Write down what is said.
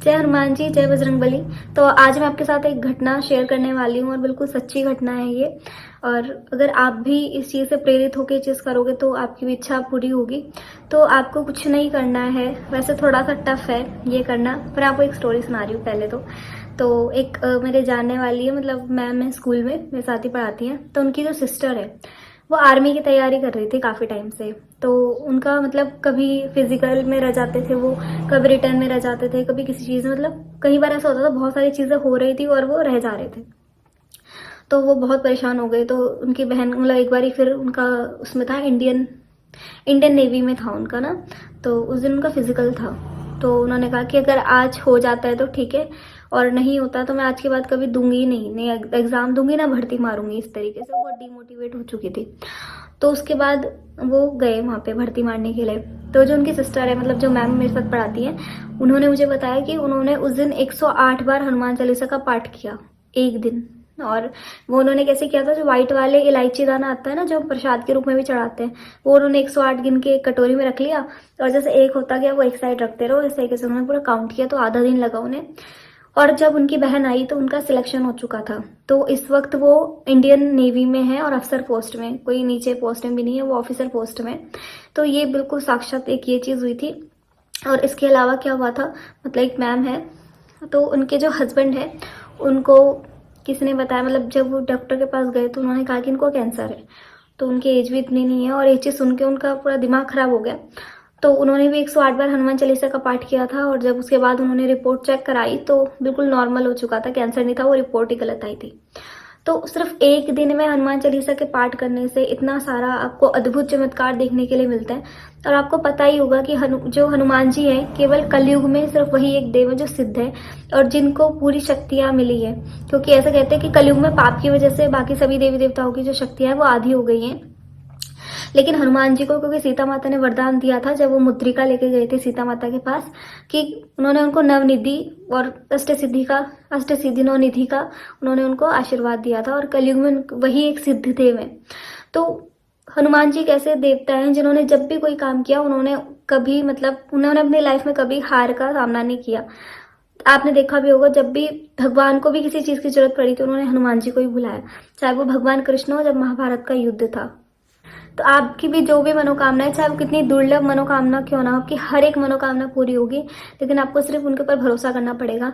जय हनुमान जी, जय बजरंगबली। तो आज मैं आपके साथ एक घटना शेयर करने वाली हूँ और बिल्कुल सच्ची घटना है ये। और अगर आप भी इस चीज़ से प्रेरित होकर ये चीज़ करोगे तो आपकी भी इच्छा पूरी होगी। तो आपको कुछ नहीं करना है, वैसे थोड़ा सा टफ है ये करना, पर आपको एक स्टोरी सुना रही हूँ पहले तो एक मेरे जानने वाली है, मतलब मैम है स्कूल में, मेरे साथ ही पढ़ाती हैं। तो उनकी जो सिस्टर है वो आर्मी की तैयारी कर रही थी काफ़ी टाइम से। तो उनका मतलब कभी फिजिकल में रह जाते थे वो, कभी रिटर्न में रह जाते थे, कभी किसी चीज़ में, मतलब कई बार ऐसा होता था, बहुत सारी चीज़ें हो रही थी और वो रह जा रहे थे। तो वो बहुत परेशान हो गए। तो उनकी बहन, मतलब एक बारी फिर उनका उसमें था, इंडियन इंडियन नेवी में था उनका ना। तो उस दिन उनका फिजिकल था। तो उन्होंने कहा कि अगर आज हो जाता है तो ठीक है, और नहीं होता तो मैं आज के बाद कभी दूंगी ही नहीं, नहीं एग्जाम दूंगी ना भर्ती मारूंगी। इस तरीके से वो डिमोटिवेट हो चुकी थी। तो उसके बाद वो गए वहाँ पे भर्ती मारने के लिए। तो जो उनकी सिस्टर है, मतलब जो मैम मेरे साथ पढ़ाती है, उन्होंने मुझे बताया कि उन्होंने उस दिन 108 बार हनुमान चालीसा का पाठ किया एक दिन। और वो उन्होंने कैसे किया था, जो व्हाइट वाले इलायची दाना आता है ना, जो हम प्रसाद के रूप में भी चढ़ाते हैं, वो उन्होंने 108 गिन के एक कटोरी में रख लिया। और जैसे एक होता गया वो एक साइड रखते रहो, इस तरीके से उन्होंने पूरा काउंट किया। तो आधा दिन लगा उन्हें। और जब उनकी बहन आई तो उनका सिलेक्शन हो चुका था। तो इस वक्त वो इंडियन नेवी में है और अफसर पोस्ट में, कोई नीचे पोस्ट में भी नहीं है, वो ऑफिसर पोस्ट में। तो ये बिल्कुल साक्षात एक ये चीज़ हुई थी। और इसके अलावा क्या हुआ था, मतलब एक मैम है, तो उनके जो हस्बैंड है उनको किसी ने बताया, मतलब जब वो डॉक्टर के पास गए तो उन्होंने कहा कि इनको कैंसर है। तो उनकी एज भी इतनी नहीं है, और ये चीज़ सुन के उनका पूरा दिमाग खराब हो गया। तो उन्होंने भी 108 बार हनुमान चालीसा का पाठ किया था। और जब उसके बाद उन्होंने रिपोर्ट चेक कराई तो बिल्कुल नॉर्मल हो चुका था, कैंसर नहीं था, वो रिपोर्ट ही गलत आई थी। तो सिर्फ एक दिन में हनुमान चालीसा के पाठ करने से इतना सारा आपको अद्भुत चमत्कार देखने के लिए मिलता है। और आपको पता ही होगा कि जो हनुमान जी हैं, केवल कलयुग में सिर्फ वही एक देव है जो सिद्ध है और जिनको पूरी शक्तियां मिली है। क्योंकि ऐसा कहते हैं कि कलयुग में पाप की वजह से बाकी सभी देवी देवताओं की जो शक्तियां हैं वो आधी हो गई हैं। लेकिन हनुमान जी को, क्योंकि सीता माता ने वरदान दिया था जब वो मुद्रिका लेके गए थे सीता माता के पास, कि उन्होंने उनको नवनिधि और अष्ट सिद्धि नवनिधि का उन्होंने उनको आशीर्वाद दिया था। और कलयुग में वही एक सिद्ध देव है। तो हनुमान जी एक ऐसे देवता हैं जिन्होंने जब भी कोई काम किया, उन्होंने कभी, मतलब उन्होंने अपनी लाइफ में कभी हार का सामना नहीं किया। आपने देखा भी होगा, जब भी भगवान को भी किसी चीज की जरूरत पड़ी तो उन्होंने हनुमान जी को ही बुलाया, चाहे वो भगवान कृष्ण हो, जब महाभारत का युद्ध था। तो आपकी भी जो भी मनोकामना है, चाहे वो कितनी दुर्लभ मनोकामना क्यों ना हो, आपकी हर एक मनोकामना पूरी होगी। लेकिन आपको सिर्फ उनके ऊपर भरोसा करना पड़ेगा।